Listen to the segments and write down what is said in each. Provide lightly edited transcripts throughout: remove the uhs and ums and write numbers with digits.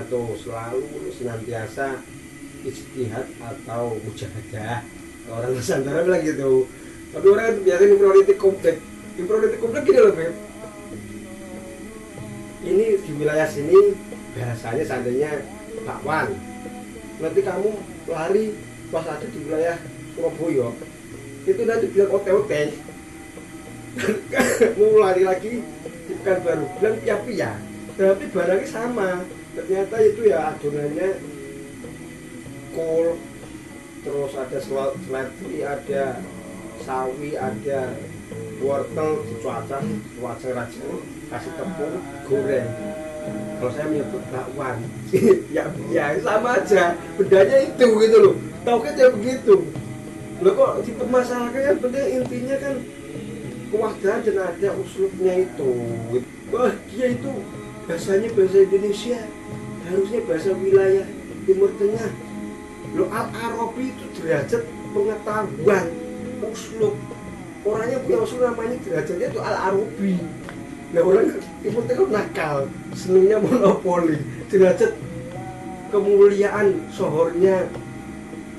atau selalu senantiasa ijtihad atau mujahadah. Orang Nusantara bilang gitu. Tapi orang itu biasanya impronetik komplek. Impronetik komplek gini loh, Beb. Ini di wilayah sini bahasanya seandainya bakwan. Nanti kamu lari pas ada di wilayah Surabaya, itu nanti bilang ote-ote. Mau lari lagi di Pekanbaru, bilang pia-pia. Tapi barangnya sama. Ternyata itu ya adonannya kol, terus ada seladi, ada sawi, ada wortel, cuaca raja, kasih tepung, goreng. Kalau saya menyebut bakwan, ya sama aja, bedanya itu gitu loh. Tahu kan ya begitu. Loh kok dipermasalahkan, yang penting intinya kan kewadahan dan ada uslubnya itu. Wah dia itu bahasanya bahasa Indonesia, harusnya bahasa wilayah Timur Tengah. Loh Al-Arabi itu derajat pengetahuan, uslub. Orangnya punya usul namanya derajatnya itu Al-Arabi. Nah orang Timur Tengah nakal, senangnya monopoli. Derajat kemuliaan sohornya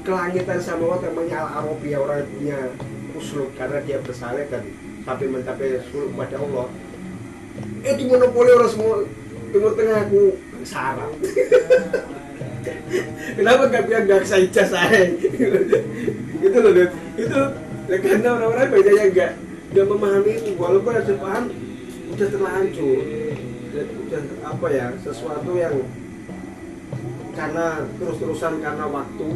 kelangitan sama Allah namanya Al-Arabi. Orang punya uslub karena dia bersaleh dan sampai mencapai suluk pada Allah. Di monopoli orang semua Timur Tengah aku sarap. Kenapa gak bilang gak bisa ijazah saya? Itu loh, itu karena orang-orang bacanya gak memahami itu. Walaupun ada paham, udah terlanjur, udah apa ya, sesuatu yang karena terus-terusan karena waktu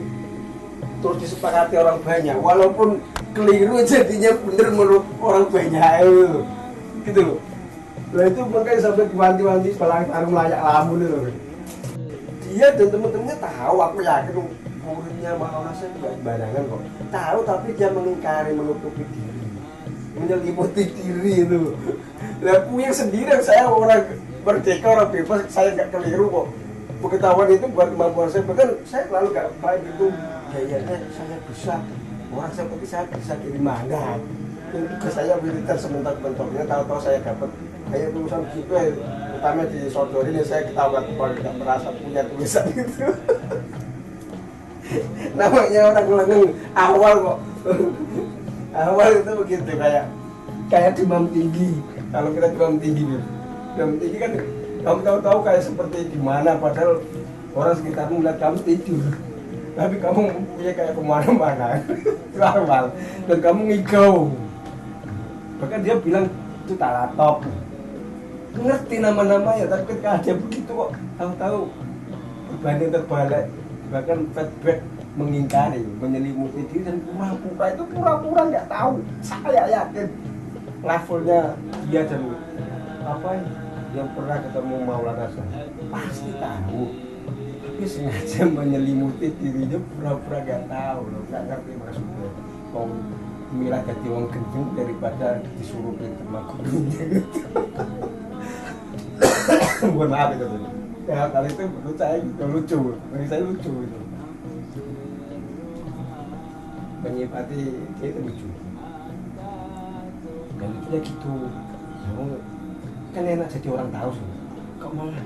terus disepakati orang banyak, walaupun keliru jadinya bener menurut orang banyak gitu loh. Nah itu makanya sampai wanti-wanti sekolah tarung layak lamun itu loh. Dia dan teman-temannya tahu, aku yakin muridnya Maulana saya juga barangan kok. Tahu tapi dia mengingkari, menutupi diri, menyelimuti diri itu. Lah punya sendiri, saya orang merdeka, orang bebas, saya nggak keliru kok. Pengetahuan itu buat kemampuan saya, bahkan saya selalu nggak baik itu. Kayaknya saya bisa, orang seperti saya bisa kirim mangga. Itu saya militer sementok-mentoknya, tahu-tahu saya dapat kayak tulisan gitu ya. Utama di sodorin ya saya ketahuan kalau tidak merasa punya tulisan itu. Namanya orang lengeng awal kok. Awal itu begitu kayak demam tinggi. Kalau kita demam tinggi kan kamu tahu kayak seperti gimana, padahal orang sekitarmu melihat kamu tidur, tapi kamu punya kayak kemana-mana. Itu awal. Dan kamu ngigau. Bahkan dia bilang itu talatop. Ngerti nama-namanya, tapi ketika ada begitu kok tahu-tahu berbanding terbalik, bahkan feedback mengingkari, menyelimuti diri dan pura-pura itu pura-pura nggak tahu. Saya yakin levelnya dia dan apa yang pernah ketemu Maulana saya pasti tahu, tapi sengaja menyelimuti dirinya pura-pura nggak tahu loh, nggak ngerti maksudnya. Mau milah jadi wong gendeng daripada disuruh pinter gurunya gitu. Mohon maaf itu tuh. Ya kali itu menurut saya gitu lucu, bagi saya lucu itu. Menyipati dia itu lucu. Dan lucunya gitu. Kamu kan enak jadi orang tahu sih. Kok malah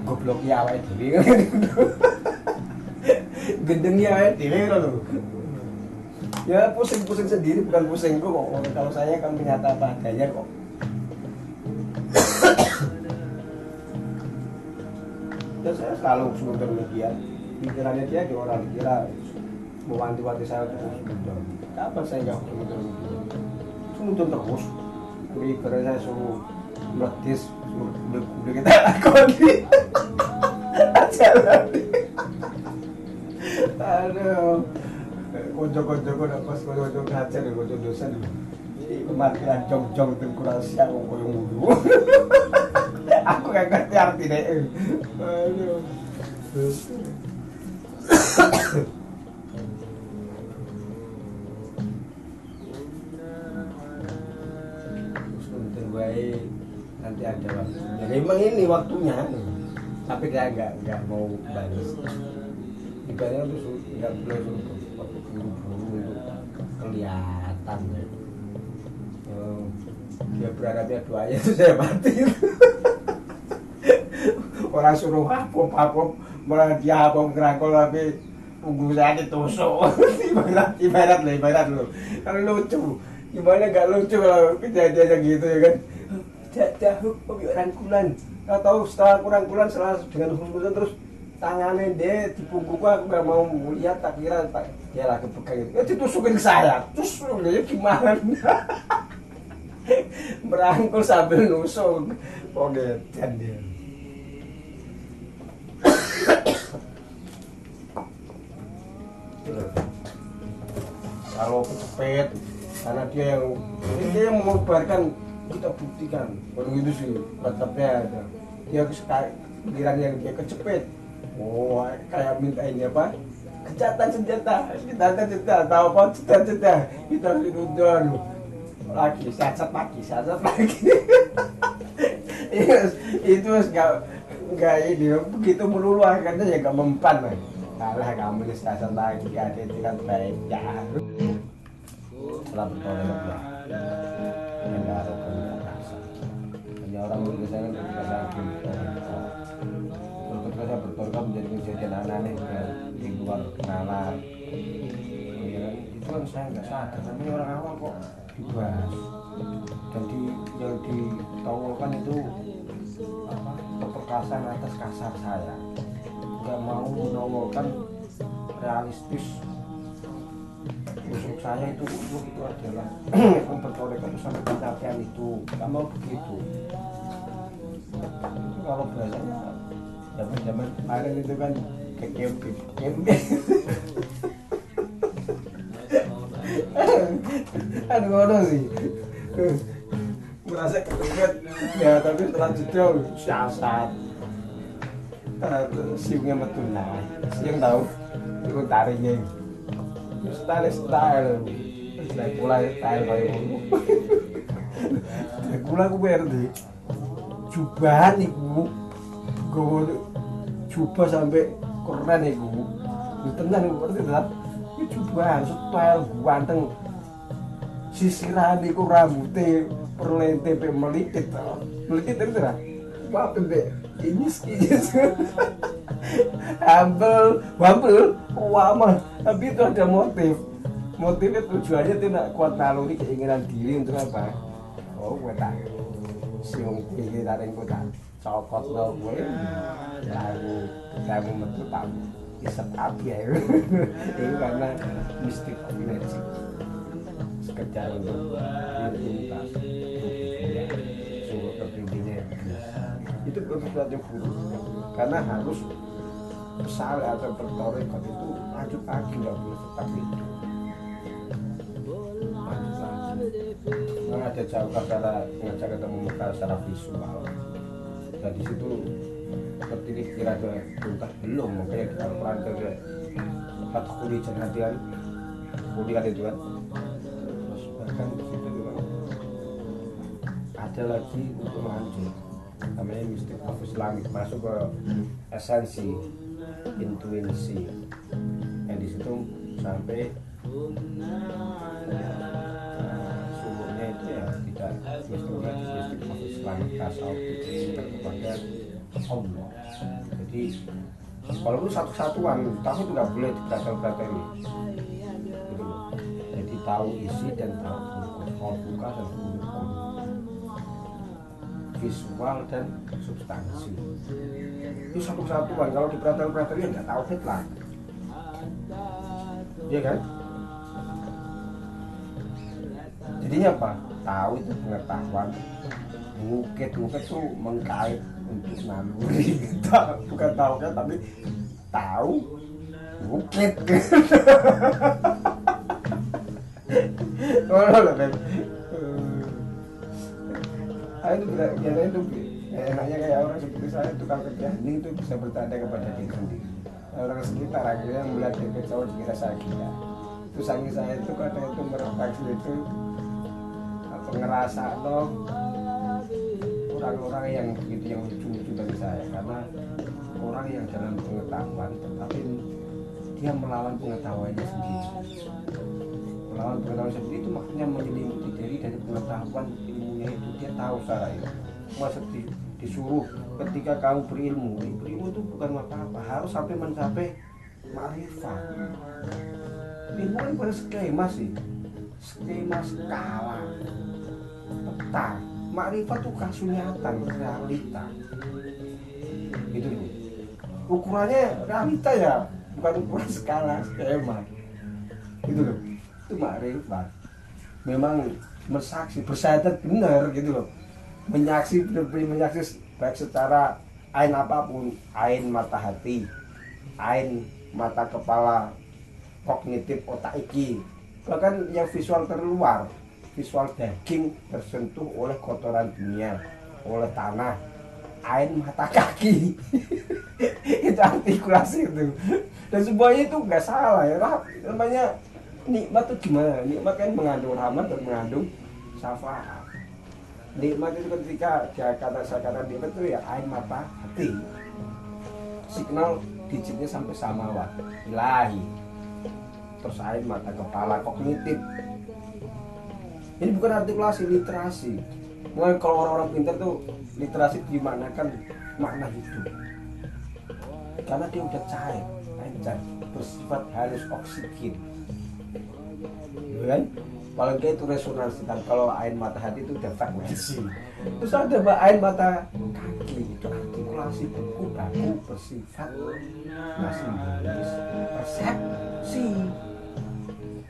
goblok ya awake dhewe kan gitu. Gendeng ya awake dhewe loh. Ya pusing-pusing sendiri, bukan pusing kok. Kalau saya kan menyata apa adanya kok. Dan saya selalu sebentar demikian. Pikirannya dia di orang kira mewanti-wanti saya terus sebentar. Kapan saya nggak sebentar demikian? Sebentar terus. Karena saya suruh meletis, suruh kita lakoni. Jalan. Aduh. Konco-konco udah pas konco ngajar ya, konco dosen dulu. Kematian jong-jong dan kurang siang koyo mulu. Aku gak ngerti artinya. Aduh. Sebentar baik, nanti ada waktunya. Memang ini waktunya, tapi kayak nggak mau balas. Ibaratnya tuh nggak boleh buru-buru untuk kelihatan. Dia berharapnya doanya itu saya mati. Orang suruh apa malah dia apa ngerangkul tapi punggung saya ditusuk. ibarat lo kan lucu, gimana gak lucu kalau kejadian gitu ya kan. Jauh rangkulan, kau tahu setelah aku rangkulan setelah dengan hembusan terus tangannya dia di punggungku, aku gak mau lihat, tak kira dia lagi pegang itu, ya ditusukin ke saya, terus dia gimana? Merangkul sambil nusuk, pogetan dia. Kalau kecepet, karena dia yang mengobarkan, kita buktikan baru itu sih mantapnya ada. Dia kirang yang dia kecepet, oh kayak minta ini apa, kejahatan senjata tahu apa senjata kita udah lagi sasat lagi itu nggak ini begitu melulu akhirnya ya nggak mempan lah. Kalah kamu di sasat lagi ada itu kan baik ya setelah bertolak ya nggak ada rasa hanya orang berkesan ketika saya bertolak menjadi kejadian aneh di luar nalar itu kan saya nggak sadar, tapi orang awam kok dibahas dan yang ditawurkan itu apa, keperkasaan atas kasar saya, nggak mau menawurkan realistis. Usul saya itu adalah memperoleh sampai pencapaian itu, nggak mau begitu. Kalau bahasanya zaman kemarin itu kan ke camping aduh ngono sih merasa kepepet ya, tapi setelah jeda siasat siungnya betul lah, siung tahu itu taringnya style mulai style kayak gitu. Kula aku berarti jubahan iku gowo jubah sampai keren iku. Tenan iku berarti tetap jubahan style ganteng. Sisiran iku rambutnya perlente pe melipit. Melipit itu lah. Apa be? Ini Humble, wamah, tapi itu ada motif. Motifnya tujuannya itu nak kuat naluri keinginan diri untuk apa? Oh, gue tak siung kiri taring gue tak cokot lo gue, kamu metu tak isep api ya. Itu karena mistik kombinasi sekedar untuk dituntas, suruh kepimpinnya. Itu sesuatu buruk karena harus besar atau bertorekot itu maju pagi, nggak boleh tetap itu maju pagi. Memang ada jauh cara mengajak ketemu mereka secara visual, dan di situ seperti kira ada tuntas belum, makanya di Al-Quran ada empat kuli jangan kuli kan itu kan, terus bahkan di situ juga ada lagi untuk lanjut namanya mistik of Islamik, masuk ke esensi intuisi yang di situ sampai sumbernya itu ya tidak mistik of Islamik tasawuf itu kepada Allah. Jadi walaupun satu-satuan tapi tidak boleh diberatel-brateli gitu. Jadi tahu isi dan tahu buka dan visual dan substansi itu satu-satuan. Kalau di peraturan ya nggak tahu lah, iya kan? Jadinya apa? Tahu itu pengetahuan, ngukit tuh mengkait untuk naluri, bukan tahu kan, tapi tahu ngukit. Itu biasanya itu enaknya kayak orang seperti saya, tukang kerja ini itu bisa bertanda kepada diri sendiri. Orang sekitar akhirnya melihat diri cowok dikira saya gila. Terus saya itu kadang itu merefleksi itu atau ngerasa orang-orang yang begitu yang lucu-lucu dari saya, karena orang yang dalam pengetahuan tetapi dia melawan pengetahuannya sendiri. Melawan pengetahuan sendiri itu maksudnya menyelimuti diri dari pengetahuan ilmunya itu, dia tahu secara itu. Maksud disuruh ketika kamu berilmu itu bukan apa-apa, harus sampai mencapai ma'rifat. Ilmu kan pada skema sih, skema skala peta. Ma'rifat tuh kasunyatan, realita gitu. Ukurannya realita ya, bukan ukuran skala skema gitu loh. Itu ma'rifat, memang mensaksi, bersahadat benar gitu loh, menyaksi, benar-benar menyaksi baik secara ain apapun, ain mata hati, ain mata kepala, kognitif otak iki, bahkan yang visual terluar, visual daging tersentuh oleh kotoran dunia, oleh tanah, ain mata kaki itu artikulasi itu, dan semuanya itu nggak salah ya. Namanya nikmat itu gimana? Nikmat kan mengandung rahmat dan mengandung syafaat. Nikmat itu ketika saya kata nikmat itu ya ain mata hati, signal digitnya sampai samawat ilahi, terus ain mata kepala kognitif. Ini bukan artikulasi, literasi. Mungkin kalau orang-orang pintar tuh literasi dimanakan makna hidup, karena dia udah cair, encer, bersifat halus oksigen, kan? Paling kayak itu resonansi. Dan kalau ain mata hati itu udah frekuensi. Terus ada ain mata kaki, itu artikulasi beku baku bersifat simbolis persepsi.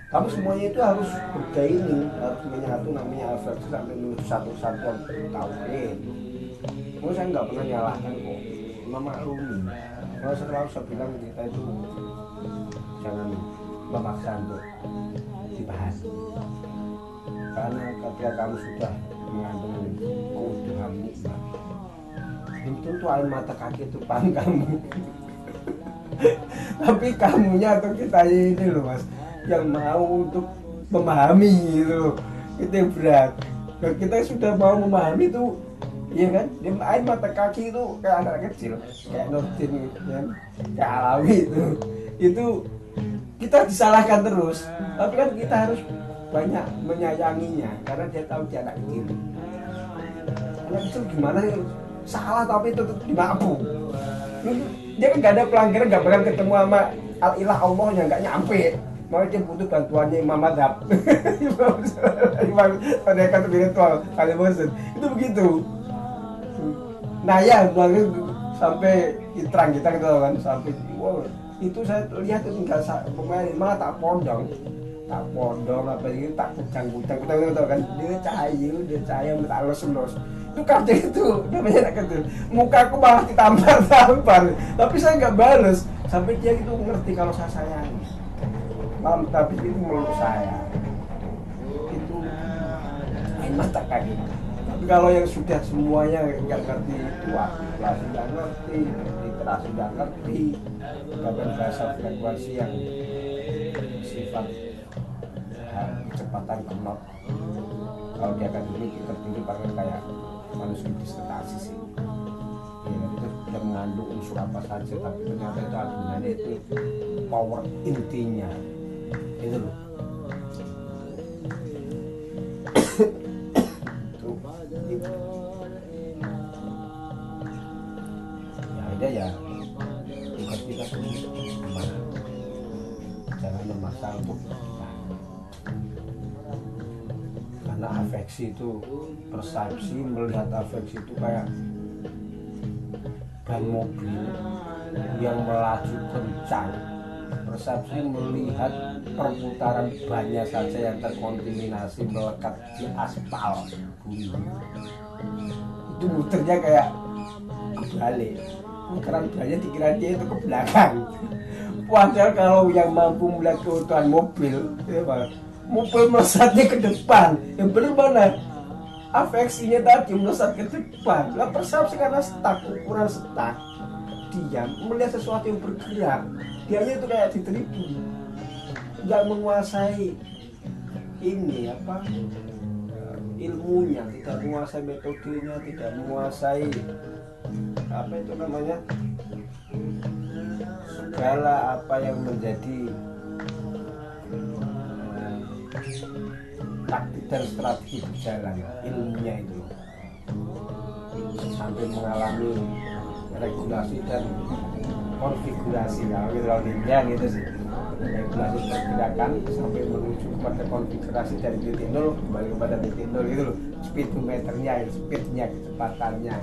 Tapi semuanya itu harus bergaining, harus menyatu, namanya afeksi sampai menuju satu kesatuan tauhid. Mungkin saya nggak pernah nyalahkan kok, memaklumi. Kalau selalu saya bilang kita itu jangan memaksa untuk dibahas, karena ketika kamu sudah mengandung keutuhan nikmat, belum tentu air mata kaki itu paham kamu tapi kamunya atau kita ini loh mas, yang mau untuk memahami gitu, itu yang berat. Kalau kita sudah mau memahami itu, iya kan, air mata kaki itu kayak anak kecil, kayak Nurdin gitu kan, kayak Alawi itu kita disalahkan terus, tapi kan kita harus banyak menyayanginya karena dia tahu dia anak kecil. Anak kecil gimana ya, salah tapi itu tetap dimaafkan. Dia kan gak ada pelanggaran, gak bakal ketemu sama al-ilah Allah yang gak nyampe. Makanya dia butuh bantuannya Imam Madhab. Imam Pendekar Spiritual Kali Bosen itu begitu. Nah ya, sampai terang kita gitu kan, sampai wow, itu saya lihat itu tinggal pemain malah tak pondong apa ini, tak kucang kita kan, dia cahaya tak los itu kartu itu namanya anak kecil. Muka aku malah ditampar, tapi saya nggak balas sampai dia itu ngerti kalau saya sayangi. Malam tapi itu meluk saya itu ain mata kaki. Tapi kalau yang sudah semuanya nggak ngerti itu, artikulasi nggak ngerti, literasi nggak ngerti, bahkan bahasa frekuensi yang sifat kecepatan knot, kalau dia akan dulu pakai kayak manuskrip disertasi sih. Ya, itu sudah mengandung unsur apa saja, tapi ternyata itu argumennya itu power intinya itu loh. Ya tugas kita semua, jangan memaksa untuk kita, karena afeksi itu, persepsi melihat afeksi itu kayak ban mobil yang melaju kencang. Persepsi melihat perputaran bannya saja yang terkontaminasi melekat di aspal bumi, itu muternya kayak kebalik. Putaran banyak dikira dia itu ke belakang. Padahal kalau yang mampu melihat keutuhan mobil, ya mobil melesatnya ke depan. Yang benar mana? Afeksinya tadi melesat ke depan. Lah persepsi karena stuck, ukuran stuck, diam melihat sesuatu yang bergerak. Dianya itu kayak di tribun, nggak menguasai ini apa ilmunya, tidak menguasai metodenya, tidak menguasai apa itu namanya, segala apa yang menjadi taktik dan strategi berjalan ilmunya itu. sampai mengalami regulasi dan konfigurasi kalau dibilang gitu sih, regulasi pergerakan sampai menuju kepada konfigurasi dari titik nol kembali kepada titik nol gitu loh, speedometernya, speednya, kecepatannya.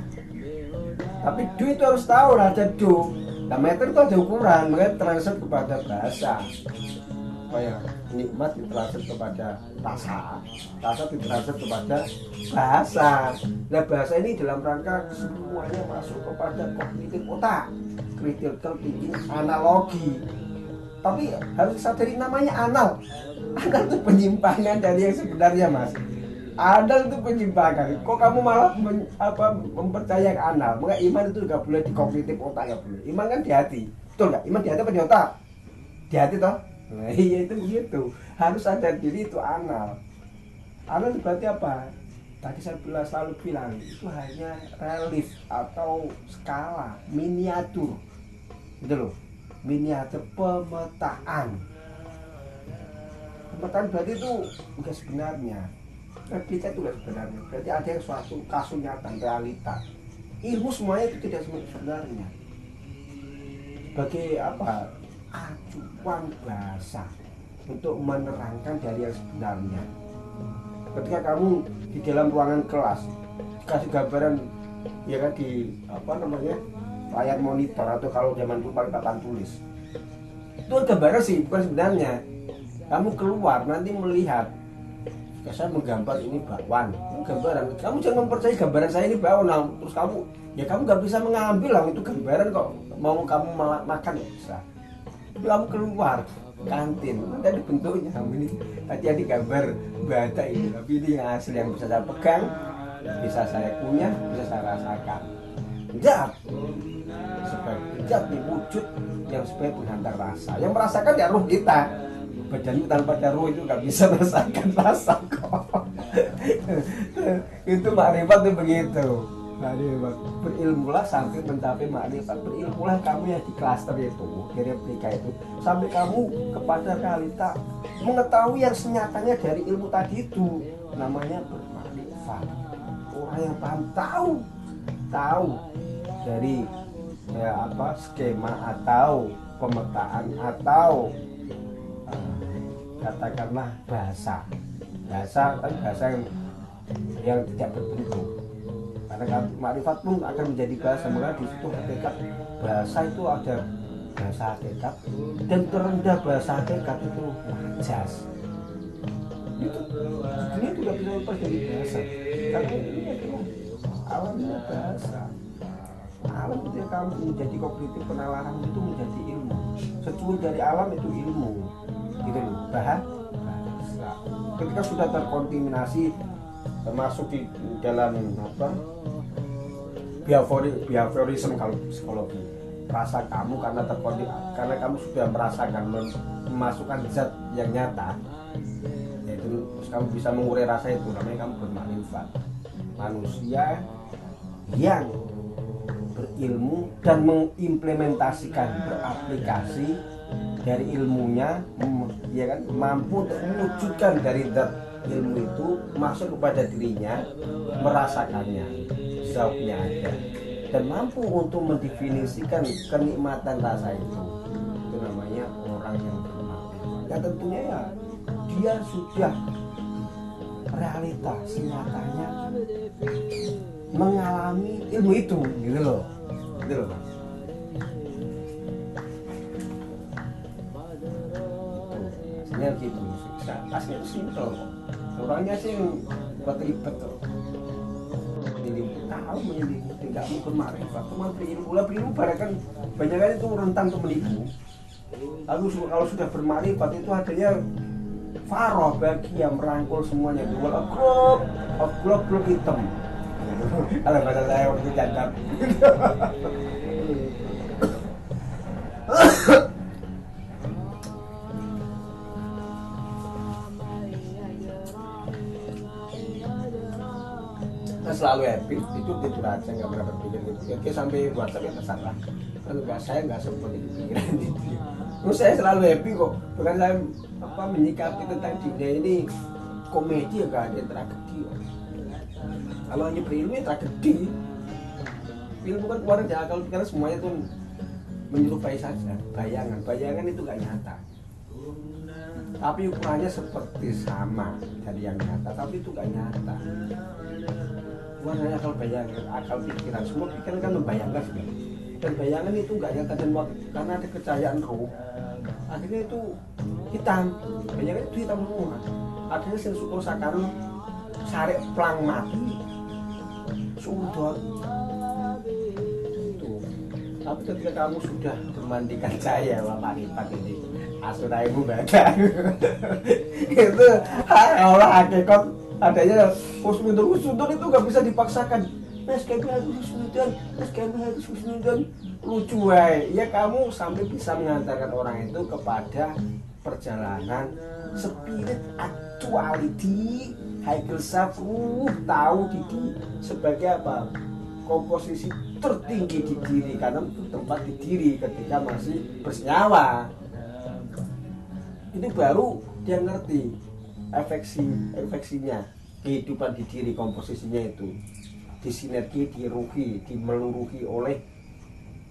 Tapi do itu harus tahu lah, ada do. Nah meter itu ada ukuran, makanya translate kepada bahasa. Supaya nikmat ditranslate kepada rasa, rasa ditranslate kepada bahasa. Nah bahasa ini dalam rangka semuanya masuk kepada kognitif otak, critical thinking, analogi. Tapi harus disadari namanya anal. Anal itu penyimpangan dari yang sebenarnya, Mas. Anal itu penyimpangan. Kok kamu malah mempercayai anal? Maka iman itu nggak boleh di kognitif otak, nggak boleh. Iman kan di hati, betul nggak? Iman di hati apa di otak? Di hati toh. Nah, iya itu begitu. Harus sadar diri itu anal. Anal itu berarti apa? Tadi saya selalu bilang itu hanya relief atau skala miniatur, gitu loh. Miniatur pemetaan. Pemetaan berarti itu bukan sebenarnya. Replika itu tidak sebenarnya, berarti ada yang suatu kasus nyata, realita. Ilmu semuanya itu tidak sebenarnya. Sebagai apa? Acuan bahasa untuk menerangkan dari yang sebenarnya. Ketika kamu di dalam ruangan kelas kasih gambaran, ya kan, di layar monitor atau kalau zaman dulu pakai papan tulis, itu gambaran sih, bukan sebenarnya. Kamu keluar nanti melihat, saya menggambar ini bakwan, gambaran. Kamu jangan mempercayai gambaran saya ini bakwan, terus kamu nggak bisa mengambil lah itu gambaran kok. Mau kamu makan ya bisa. Tapi kamu keluar kantin, nanti ada bentuknya. Ini tadi ada gambar bata ini, tapi ini yang asli yang bisa saya pegang, bisa saya punya, bisa saya rasakan. Zat, sebagai zat nih wujud yang sebagai penghantar rasa. Yang merasakan ya ruh kita. Badan tanpa ada ruh itu nggak bisa merasakan rasa kok. Itu makrifat itu begitu. Makrifat, berilmulah sampai mencapai makrifat. Berilmulah kamu yang di klaster itu, di replika itu, sampai kamu kepada realita, mengetahui yang senyatanya dari ilmu tadi itu. Namanya bermakrifat. Orang yang paham tahu dari skema atau pemetaan atau katakanlah bahasa tapi bahasa yang tidak berbentuk, karena makrifat pun akan menjadi bahasa. Maka di situ hakikat bahasa itu ada bahasa hakikat dan terendah bahasa hakikat itu majas. Itu dunia juga bisa lepas dari bahasa, karena ini adalah alamnya bahasa. Alam ketika kamu menjadi kognitif, penalaran itu menjadi ilmu. Secuil dari alam itu ilmu, gitu loh. Bahasa ketika sudah terkontaminasi, termasuk di dalam behaviorism kalau psikologi, rasa kamu karena kamu sudah merasakan memasukkan zat yang nyata, yaitu terus kamu bisa mengurai rasa itu, namanya kamu bermakrifat. Manusia yang berilmu dan mengimplementasikan, beraplikasi dari ilmunya, ya kan, mampu untuk mewujudkan dari ilmu itu masuk kepada dirinya, merasakannya, zauknya ada, dan mampu untuk mendefinisikan kenikmatan rasa itu namanya orang yang bermakrifat. Ya tentunya ya dia sudah realitas nyatanya mengalami ilmu itu, gitu loh Mas. Aslinya gitu, aslinya itu simpel kok. Orangnya sih buat ribet tuh. Jadi tahu menyelidiki, tidak mau bermakrifat, cuma berilmu lah. Berilmu kan banyak kan itu rentan untuk menipu. Lalu kalau sudah bermakrifat itu adanya faroh, bagi yang merangkul semuanya. Blok hitam. Kalau bahasa saya waktu itu jadab. Selalu happy, itu aja, nggak pernah berpikir gitu. Oke, sampai WhatsApp ya terserah. Kalau saya nggak seperti pikiran gitu. Terus saya selalu happy kok. Bukan saya menyikapi tentang dunia ini komedi, ya, gak ada tragedi. Kalau hanya berilmu ya tragedi. Ilmu kan keluar dari akal karena semuanya itu menyerupai saja. Bayangan itu nggak nyata. Tapi ukurannya seperti sama dari yang nyata, tapi itu nggak nyata. Keluar dari akal bayangan, akal pikiran, semua pikiran kan membayangkan sudah. Dan bayangan itu nggak nyata dan karena ada kecahayaan roh, akhirnya itu hitam. Bayangan itu hitam semua. Akhirnya sing syukur sakaro sarek plang mati. Sudah itu. Tapi ketika kamu sudah memandikan cahaya Bapak Ripat ini, asuraimu baca. Itu Allah hakikat adanya husnudon itu nggak bisa dipaksakan. Mas kami harus husnudon, lucu ya kamu sampai bisa mengantarkan orang itu kepada perjalanan spirit actuality higher self tahu diri sebagai apa, komposisi tertinggi di diri karena itu tempat di diri ketika masih bersenyawa. Itu baru dia ngerti efeksinya kehidupan di diri, komposisinya itu disinergi, diruhi, dimeluruhi oleh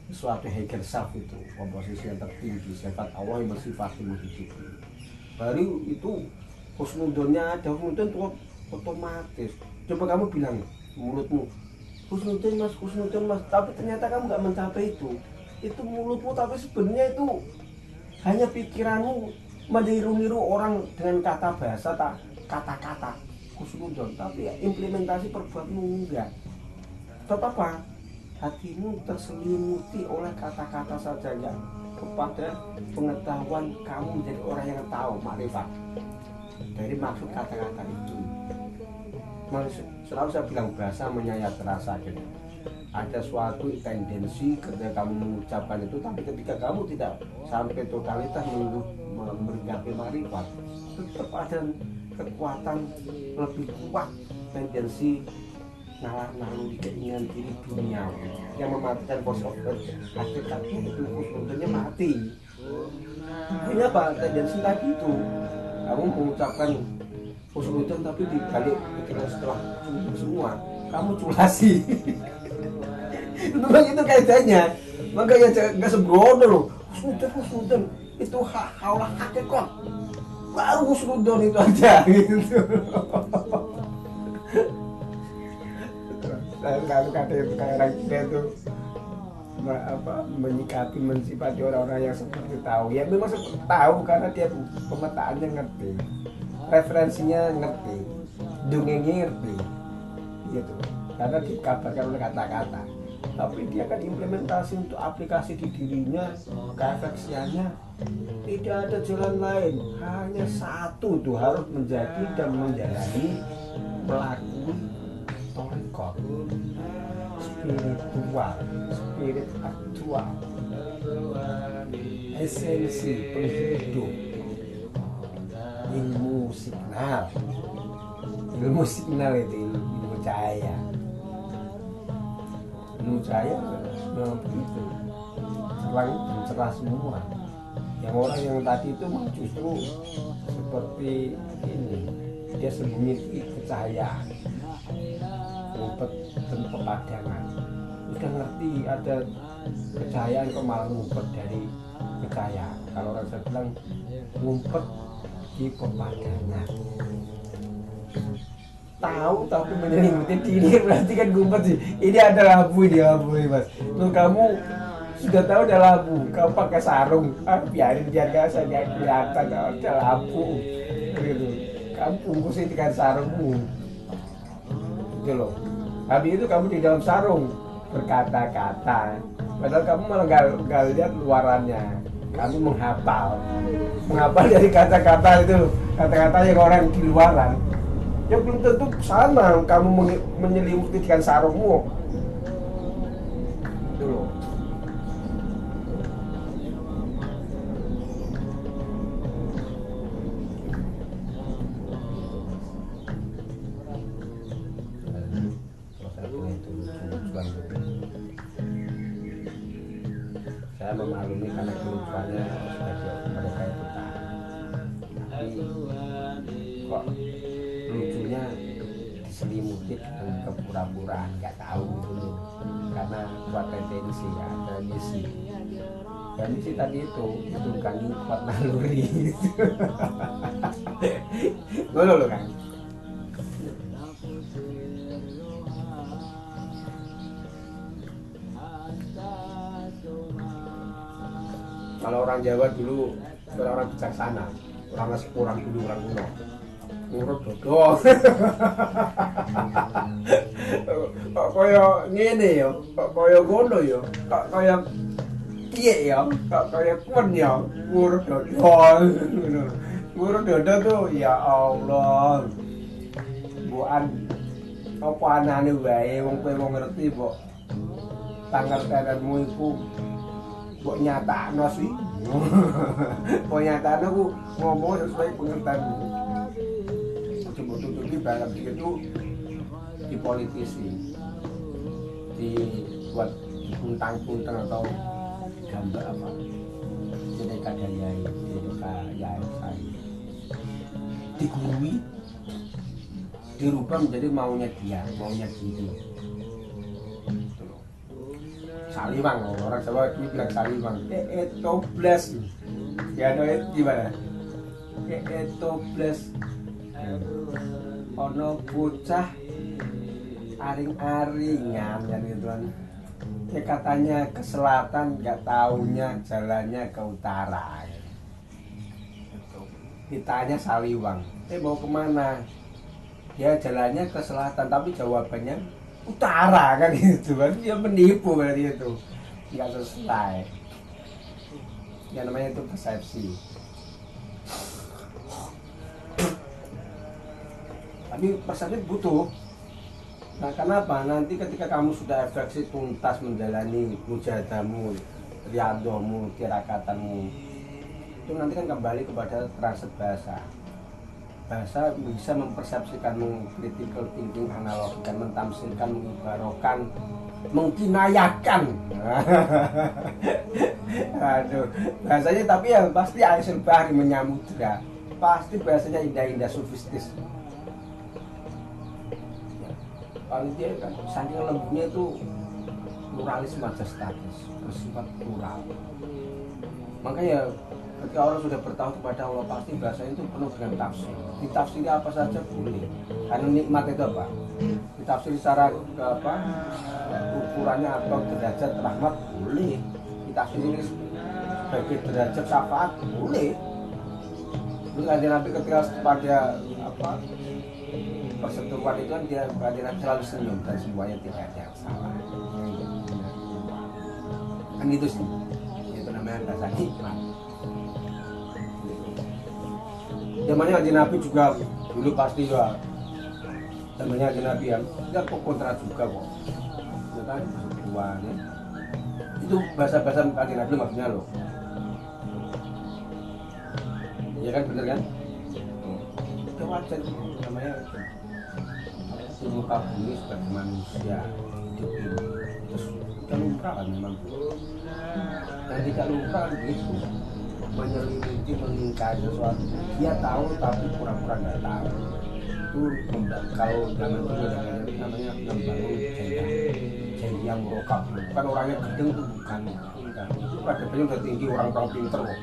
suatu higher self itu komposisi yang tertinggi sifat Allah yang bersifat hidup. Baru itu husnudonnya ada, husnudon itu otomatis. Coba kamu bilang mulutmu husnudon mas, tapi ternyata kamu nggak mencapai itu mulutmu, tapi sebenarnya itu hanya pikiranmu meniru-niru orang dengan kata bahasa, kata-kata husnudon, tapi implementasi perbuatanmu enggak. Tetap apa? Hatimu terselimuti oleh kata-kata saja ya, kepada pengetahuan kamu menjadi orang yang tahu makrifat dari maksud kata-kata itu. Selalu saya bilang bahasa menyayat rasa gitu. Ada suatu tendensi ketika kamu mengucapkan itu, tapi ketika kamu tidak sampai totalitas menggapai makrifat, tetap ada kekuatan lebih kuat, tendensi nalar-naluri keinginan diri dunia yang mematikan force of God. Hakikatnya itu husnudonnya mati. Ini apa? Tendensi tadi itu kamu mengucapkan husnudon tapi di balik pikiran setelah semua kamu culasi. Memang itu kaitannya. Makanya nggak sembrono loh. Husnudon itu haulah hakikat. Baru husnudon itu aja gitu. Lalu kata orang kita itu menyikapi, mensifati orang-orang yang seperti tahu. Ya memang seperti tahu karena dia pemetaannya ngerti, referensinya ngerti, dongengnya ngerti, gitu. Karena dikabarkan oleh kata-kata. Tapi dia akan implementasi untuk aplikasi di dirinya, keefeksiannya tidak ada jalan lain, hanya satu tuh, harus menjadi dan menjalani, melakui torikot spiritual, spirit aktual, esensi penghidup, ilmu signal itu ilmu cahaya. Ilmu cahaya begitu terang dan cerah semua. Yang orang yang tadi itu justru seperti ini, dia sembunyi kecahayaan, ngumpet dan pepadangan. Udah ngerti ada kecahayaan kok malah ngumpet dari kecahayaan. Kalau orang saya bilang ngumpet di pepadangan. Tahu tapi menyelimuti diri, berarti kan ngumpet sih. Ini ada labu mas. Tuh kamu sudah tahu ada labu, kamu pakai sarung, biarin gak saja kelihatan ada labu gitu. Kamu bungkusin dengan sarungmu gitu loh. Habis itu kamu di dalam sarung berkata-kata, padahal kamu malah gak lihat luarannya. Kamu menghafal dari kata-kata itu, kata-kata yang orang di luaran. Ya belum tentu sama kamu menyelimuti dengan sarungmu gitu loh. Saya memaklumi karena kelucuannya sebagai mereka itu tapi kok lucunya di diselimuti dengan kepura-puraan, nggak tahu gitu loh. Karena buat retensi ya, ada misi. Ya misi tadi itu kan kuat naluri gitu. Ngono loh kan. Kalau orang Jawa dulu, kalau orang bijaksana, orang dulu orang kuno, ngurut dodol. Kok kaya ngene ya, kok kaya ngono ya, kok kaya piye ya, kok kaya kon ya, ngurut dodol. Ngurut dodol tuh ya Allah. Bukan apa anane wae wong kowe wong ngerti mbok pangertenanmu iku mbok nyatakno sih. Mbok nyatakno ku ngomong sesuai pengertianmu. Coba tutupi barang itu dipolitisi, dibuat puntang-puntang atau gambar apa, jadi kadayai, jadi kayak saya digurui, dirubah menjadi maunya dia, maunya diri. Saliwang, orang Jawa itu bilang saliwang. Toples, ya ada gimana? Toples. Ono bocah aring-aringan ya gitu kan. Ya katanya ke selatan, nggak taunya jalannya ke utara. Ditanya saliwang, mau kemana? Ya jalannya ke selatan, tapi jawabannya utara kan gitu kan. Dia menipu berarti itu, nggak sesuai. Ya namanya itu persepsi. Tapi persepsi butuh. Nah kenapa? Nanti ketika kamu sudah refleksi tuntas menjalani mujahadamu, riadohmu, tirakatanmu, itu nanti kan kembali kepada transit bahasa. Bahasa bisa mempersepsikanmu, critical thinking, analogikan, mentamsilkan, mengibarokan, mengkinayakan. Aduh, bahasanya tapi yang pasti Aisyul Bahri menyamudra. Pasti bahasanya indah-indah sufistis. Kalau dia kan saking lembutnya itu pluralis majestatis, bersifat plural. Makanya ketika orang sudah bertahu kepada Allah pasti bahasanya itu penuh dengan tafsir. Ditafsiri apa saja boleh. Karena nikmat itu apa? Ditafsir secara apa? Ukurannya atau derajat rahmat boleh. Ditafsiri sebagai derajat syafaat boleh. Terus Nabi ketika pada apa? Persetujuan itu kan dia Nabi selalu senyum dan semuanya tidak ada yang salah. Kan itu sih. Itu namanya bahasa hikmah. Zamannya Haji Nabi juga dulu pasti ya. Zamannya Haji Nabi ya, dia kok kontra juga kok. Ya kan persekutuan ya. Itu bahasa-bahasa Haji Nabi maksudnya loh. Ya kan bener kan? Itu wajar namanya di muka bumi sebagai manusia hidup ini. Terus kita lumrah kan memang. Dan tidak lumrah kan begitu. Menyelimuti, mengingkari sesuatu. Dia tahu tapi pura-pura nggak tahu. Itu kalau zaman dulu namanya membangun jaya yang merokap. Bukan orangnya gedeng itu bukan. Itu peradabannya udah tinggi, orang-orang pinter kok.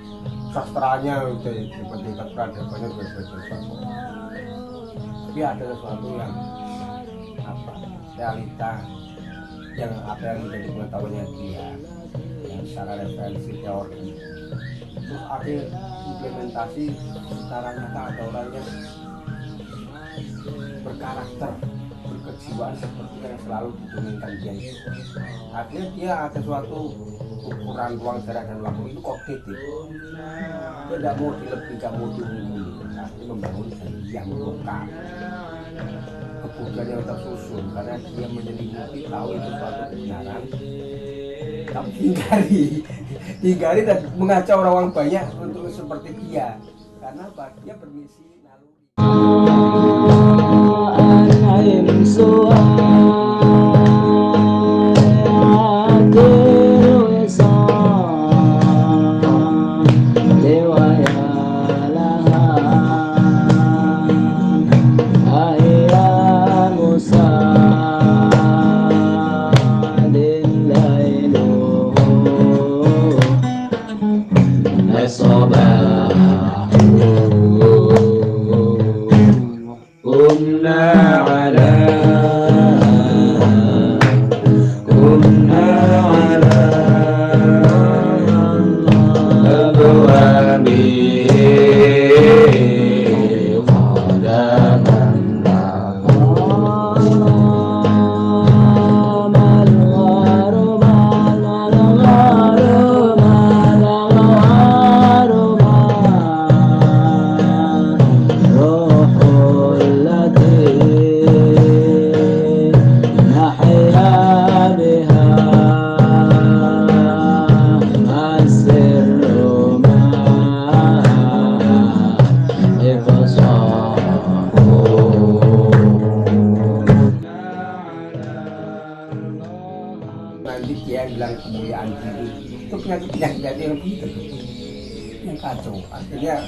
Sastranya udah tingkat peradabannya udah sesuatu. Tapi ada sesuatu yang apa? Realita yang apa yang menjadi pengetahuannya dia, yang secara referensi teori. Terus akhir implementasi secara nyata ada orangnya berkarakter, berkejiwaan seperti yang selalu didominkan dia itu. Akhirnya dia ada suatu ukuran ruang jarak dan waktu itu kognitif. Dia tidak mau dilebih, tidak mau dihuni. Akhirnya membangun yang lokal. Kebutuhan yang tersusun karena dia menyelimuti tahu itu suatu kebenaran. Tapi hindari dan mengajak orang banyak untuk seperti dia. Karena apa? Dia bermisi naluri. itu penyakit yang begitu, yang kacau, akhirnya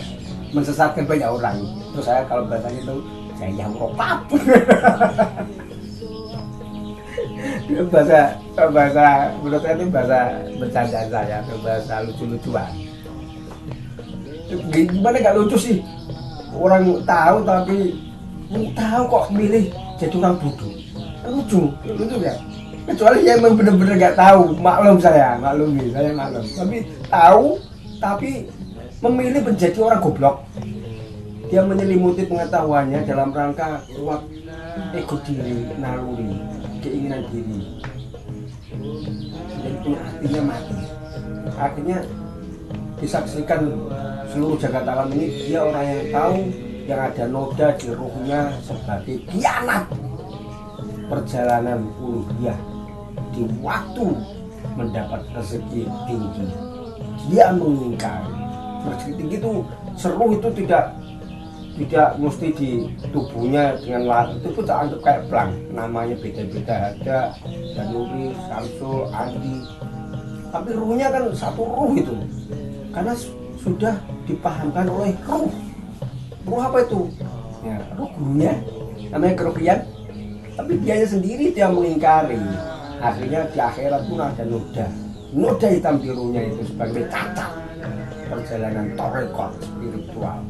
mensesatkan banyak orang. Terus saya kalau bahasanya itu saya yang rokap. bahasa menurut saya itu bahasa bercanda saya, bahasa lucu-lucuan. Gimana nggak lucu sih, orang tahu tapi tahu kok milih jadi orang bodoh, lucu ya. Kecuali yang memang benar-benar nggak tahu, maklum, tapi tahu tapi memilih menjadi orang goblok. Dia menyelimuti pengetahuannya dalam rangka kuat ego diri, naluri, keinginan diri, dan punya hatinya mati. Akhirnya disaksikan seluruh jagat alam ini, dia orang yang tahu yang ada noda di ruhnya sebagai kianat perjalanan uluhiyah di waktu mendapat rezeki tinggi. Dia mengingkari rezeki tinggi itu seru, itu tidak mesti di tubuhnya dengan lahat, itu pun tak anggap kayak pelang, namanya beda-beda, ada Danuri, Samsul, Andi, tapi ruhnya kan satu ruh itu, karena sudah dipahamkan oleh ruh. Ruh apa itu? Ya, ruh gurunya, namanya kerugian, tapi dia sendiri dia mengingkari. Akhirnya di akhirat pun ada noda hitam di ruhnya itu sebagai cacat perjalanan torekot spiritual.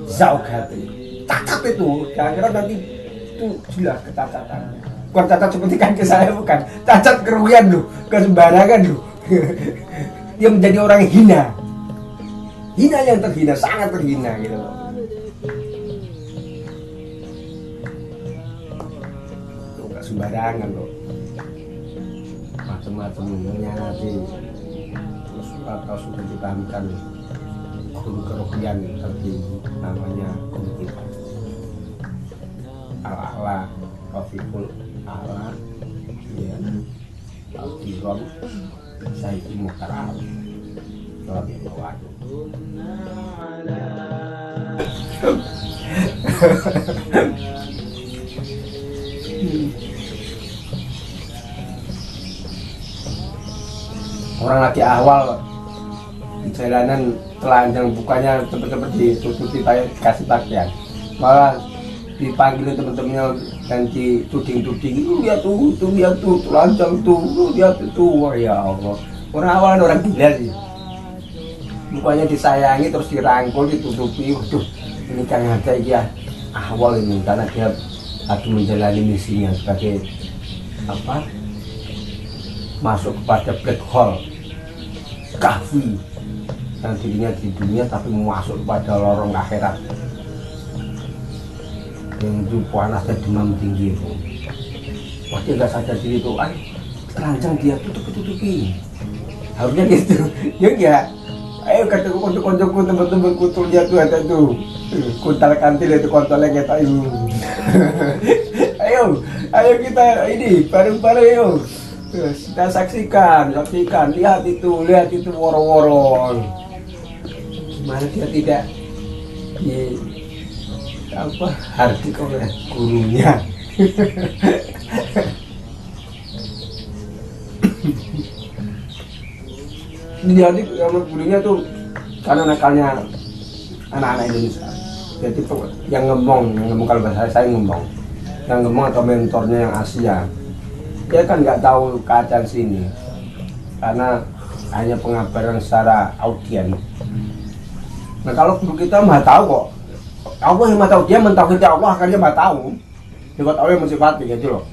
Zaugati, cacat itu, di akhirat nanti itu jelas kecacatannya. Bukan cacat seperti kaki saya, bukan, cacat kerugian loh, kesembarangan loh. Dia menjadi orang hina yang terhina, sangat terhina gitu loh. Itu gak sembarangan loh, macam-macam nanti terus atau sudah dipahamkan guru kerugian tertinggi, namanya guru kita Al-A'la Rafiqul A'la, ya, Al-Tirom Sayyidi Mukhtar Ali radhiyallahu anhu. Orang lagi awal di jalanan telanjang, bukannya teman-teman ditutupi kasih pakaian, malah dipanggilin teman-temannya dan dituding-tuding, lihat tuh telanjang tuh, lihat itu. Wah ya Allah, orang awal orang gila sih, bukannya disayangi terus dirangkul, ditutupi. Waduh, ini kan ada ya awal ini, karena dia lagi menjalani misinya sebagai apa, masuk kepada black hole kahfi, yang dirinya di dunia tapi masuk kepada lorong akhirat yang itu panas dan demam tinggi itu. Wah, dia nggak sadar diri itu, telanjang dia tutupi, harusnya gitu. Ya enggak, ayo kata konco-koncoku, teman-temanku tuh lihat tuh, ada tuh kuntal kantil itu kontolnya kita itu. ayo kita ini bareng-bareng, ayo kita saksikan, lihat itu woro-woro. Gimana dia tidak hardik oleh gurunya. Jadi gurunya tuh karena nakalnya anak-anak Indonesia. Jadi yang ngomong kalau bahasa saya ngomong, yang ngomong atau mentornya yang Asia, dia kan nggak tahu keadaan sini karena hanya pengabaran secara audien. Nah kalau guru kita mah tahu kok, Allah yang mah tahu, dia mentauhidi Allah, akhirnya mah tahu lewat Allah yang mensifati gitu loh.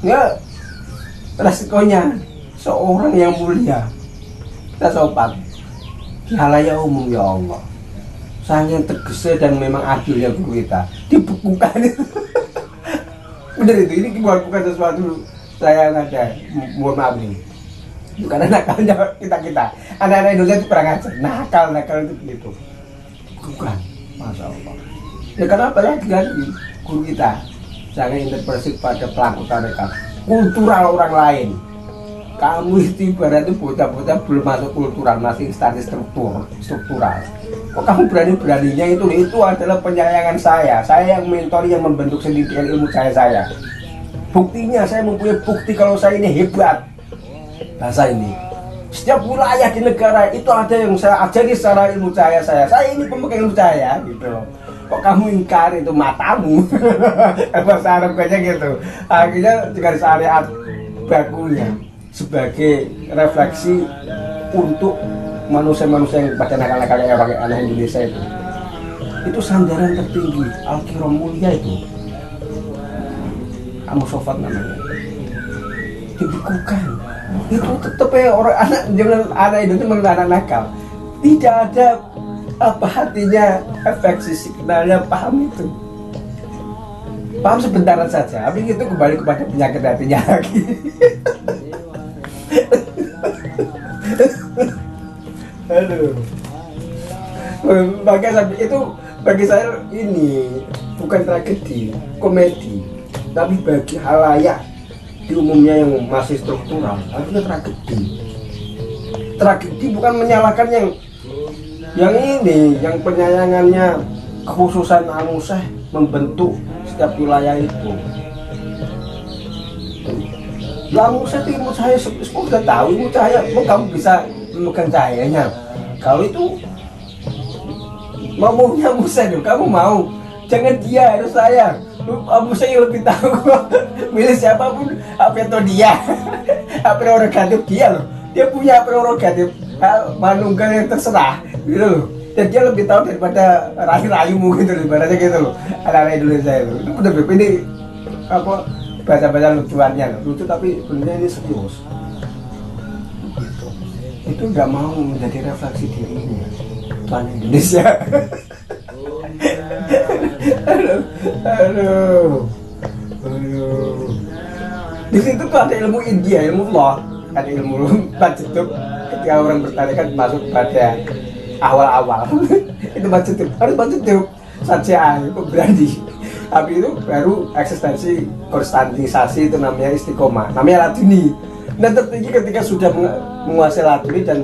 Ya resikonya seorang yang mulia, kita sopan di halayak umum, ya Allah, sangat tegas dan memang adil ya guru kita, dibekukan. Bener itu, ini bukan sesuatu saya ada, mohon maaf nih, bukan nakalnya kita anak-anak Indonesia itu kurang ajar, nakal itu begitu, bukan, masya Allah. Ya kenapa lagi guru kita jangan interpretasi pada pelaku mereka, kultural orang lain. Kamu itu ibaratnya bocah-bocah belum masuk kultural, masih instansi struktural. Kok kamu berani-beraninya itu adalah penyayangan saya yang mentori, yang membentuk sendiri ilmu saya. Buktinya saya mempunyai bukti kalau saya ini hebat. bahasa ini. Setiap wilayah di negara itu ada yang saya ajari secara ilmu cahaya saya ini pemegang ilmu cahaya gitu loh. Kok kamu ingkar itu matamu. Bahasa Arab kayaknya gitu. Akhirnya dengan syariat bakunya sebagai refleksi untuk manusia-manusia yang pada nakal-nakal kayak pakai anak Indonesia itu sandaran tertinggi Al-Kiram mulia itu kamu sofat namanya dibekukan itu tetap ya orang anak jangan anak Indonesia mengenal anak nakal tidak ada apa hatinya efek signalnya paham itu paham sebentar saja tapi itu kembali kepada penyakit hatinya lagi. Aduh. Itu bagi saya ini bukan tragedi, komedi, tapi bagi halayak di umumnya yang masih struktural, artinya tragedi. Tragedi bukan menyalahkan yang ini, yang penyayangannya kekhususan Al-Musyeh membentuk setiap wilayah itu. Al-Musyeh itu ilmu cahaya, sudah tahu ilmu cahaya, kamu bisa memegang cahayanya. Kalau itu maunya Musyeh, kamu mau, jangan dia, harus saya. Musyeh yang lebih tahu. Milih siapapun, apa itu dia, apa prerogatif dia loh. Dia punya prerogatif manunggal yang terserah, gitu loh. Dan dia lebih tahu daripada rayu-rayumu gitu loh, ibaratnya gitu loh. Anak-anak Indonesia itu bener ini apa? Baca-baca lucuannya lucu tapi sebenarnya ini serius gitu. Itu nggak mau menjadi refleksi dirinya Tuhan Indonesia. aduh. Di situ tuh ada ilmu India, ilmu Allah, ada ilmu Majidub. Ketika orang bertarikat masuk pada awal-awal itu Majidub, harus Majidub saja kok berani. Habis itu baru eksistensi konstantisasi itu namanya istiqomah, namanya laduni. Dan tertinggi ketika sudah menguasai laduni dan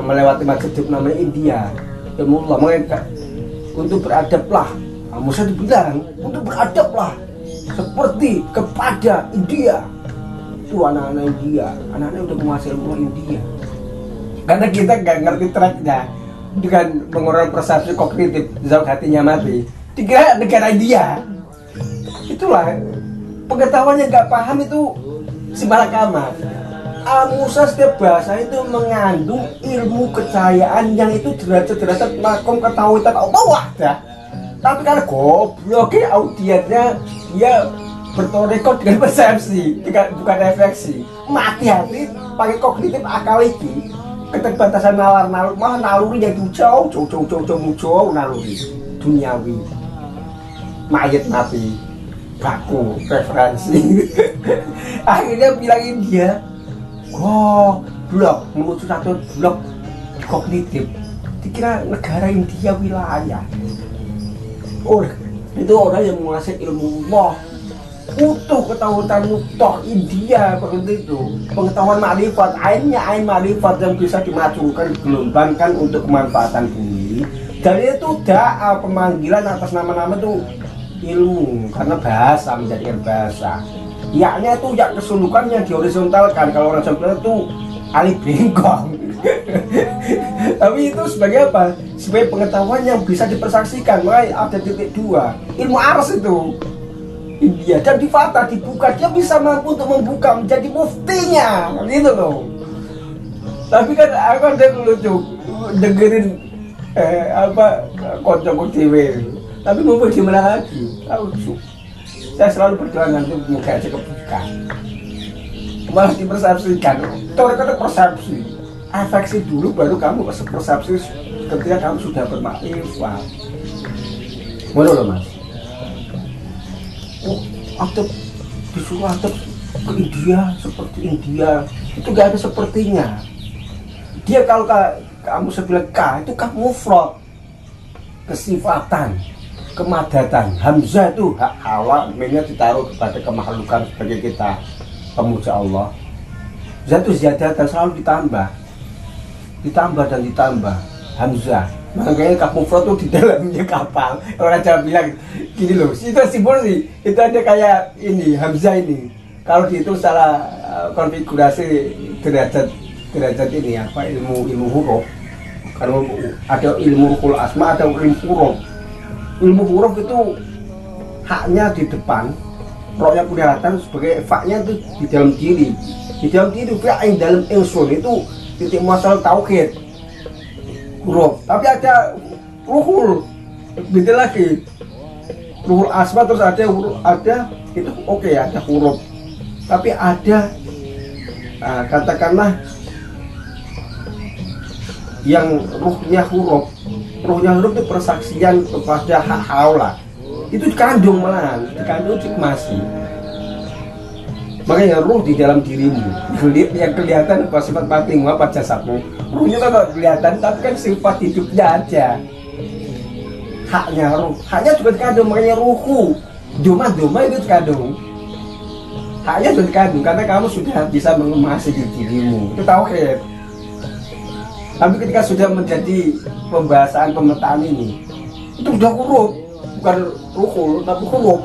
melewati Majidub namanya India. Ilmu Allah mengatakan untuk beradablah, Musyeh dibilang untuk beradablah seperti kepada India. Itu anak-anak India, anak-anak udah menguasai ilmu India. Karena kita nggak ngerti tracknya dengan mengurangi persepsi kognitif, zauq hatinya mati. Dikira negara India. Itulah pengetahuan yang nggak paham itu simalakama. Al-Musyeh setiap bahasa itu mengandung ilmu kecahayaan yang itu derajat-derajat makom ketahuan Allah ya. Tapi karena goblok audiennya dia bertorekod dengan persepsi, bukan refleksi. Mati hati pakai kognitif akal iki. Keterbatasan nalar-nalar malah naluri yang jauh naluri duniawi. Mayat mati baku referensi. Akhirnya bilangin dia blok menuju satu blok kognitif dikira negara India wilayah. Itu orang yang menguasai ilmu Allah utuh ketahuan toh India seperti itu, pengetahuan ma'rifat, ain ma'rifat yang bisa dimacungkan, digelombangkan untuk kemanfaatan bumi. Dan itu da'a pemanggilan atas nama-nama itu ilmu, karena bahasa menjadikan bahasa. Yaknya itu yak kesulukannya di horizontalkan. Kalau orang Jawa itu alif bengkong. Tapi itu sebagai apa? Sebagai pengetahuan yang bisa dipersaksikan. Makanya ada titik dua. Ilmu aras itu India dan di Fatah dibuka, dia bisa mampu untuk membuka menjadi muftinya, gitu loh. Tapi kan aku ada lucu dengerin kocok TV. Tapi mau gimana lagi? Saya selalu berdoa nanti muka aja kebuka. Malah dipersepsikan. Itu persepsi. Afeksi dulu baru kamu persepsi ketika kamu sudah bermakrifat. Mana loh mas? Atau disuruh atau ke India seperti India itu gak ada sepertinya. Dia kalau kamu sebilang K itu kamu mufrad, kesifatan, kemadatan. Hamzah itu hak awal mainnya ditaruh kepada kemakhlukan sebagai kita pemuja Allah. Zat itu ziyadatan selalu ditambah dan ditambah. Hamzah makanya kapufrod itu di dalamnya kapal. Orang Jawa bilang gini loh, itu simbol sih, itu ada kayak ini Hamzah ini kalau dihitung secara konfigurasi derajat ini apa ilmu huruf, kalau ada ilmu ruhul asma, ada ilmu huruf. Ilmu huruf itu haknya di depan, rohnya kelihatan, sebagai faknya itu di dalam diri. Di dalam diri yang dalam ingsun itu titik masalah tauhid huruf. Tapi ada ruhul, beda lagi. Ruhul asma terus ada itu oke, ada huruf. Tapi ada katakanlah yang ruhnya huruf itu persaksian kepada hak haula, itu dikandung malah, dikandung dikemasi. Makanya ruh di dalam dirimu, yang kelihatan apa sifat batinmu, apa jasadmu, ruhnya kan kelihatan, tapi kan sifat hidupnya aja. Haknya ruh, haknya juga dikandung, makanya ruhku, doma itu dikandung. Haknya sudah dikandung karena kamu sudah bisa mengemasi dirimu, itu tauhid. Tapi ketika sudah menjadi pembahasan pemetaan ini, itu udah huruf, bukan ruhul, tapi huruf.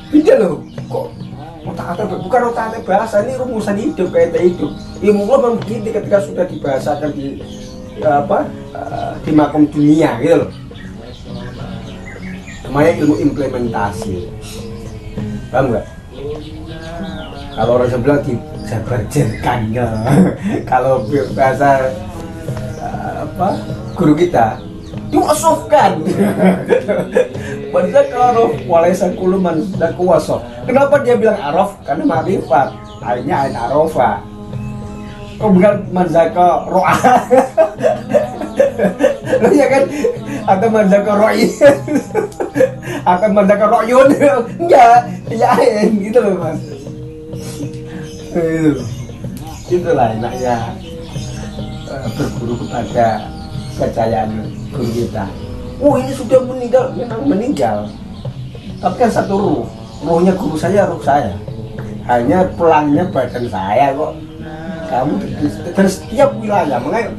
Beda loh, kok otak-atik, bukan otak-atik bahasa, ini rumusan hidup, kayak hidup. Ilmu memang begini ketika sudah dibahasakan di di makom dunia gitu loh. Namanya ilmu implementasi. Paham nggak? Kalau orang bilang dijabarkan, kalau bahasa guru kita diwasofkan. Padahal kalau walaisan kuluman dan kuwasof. Kenapa dia bilang arof? Karena makrifat, akhirnya ain arofa. Kok bukan manzaka ro'a? Ya kan? Atau manzaka ro'i? Atau manzaka ro'yun? Enggak, ya ain gitu loh mas. Itulah enaknya berguru kepada kepercayaan guru kita. Oh ini sudah meninggal, memang meninggal. Tapi kan satu ruhnya guru saya, ruh saya. Hanya pelangnya badan saya kok. Kamu dan setiap wilayah, makanya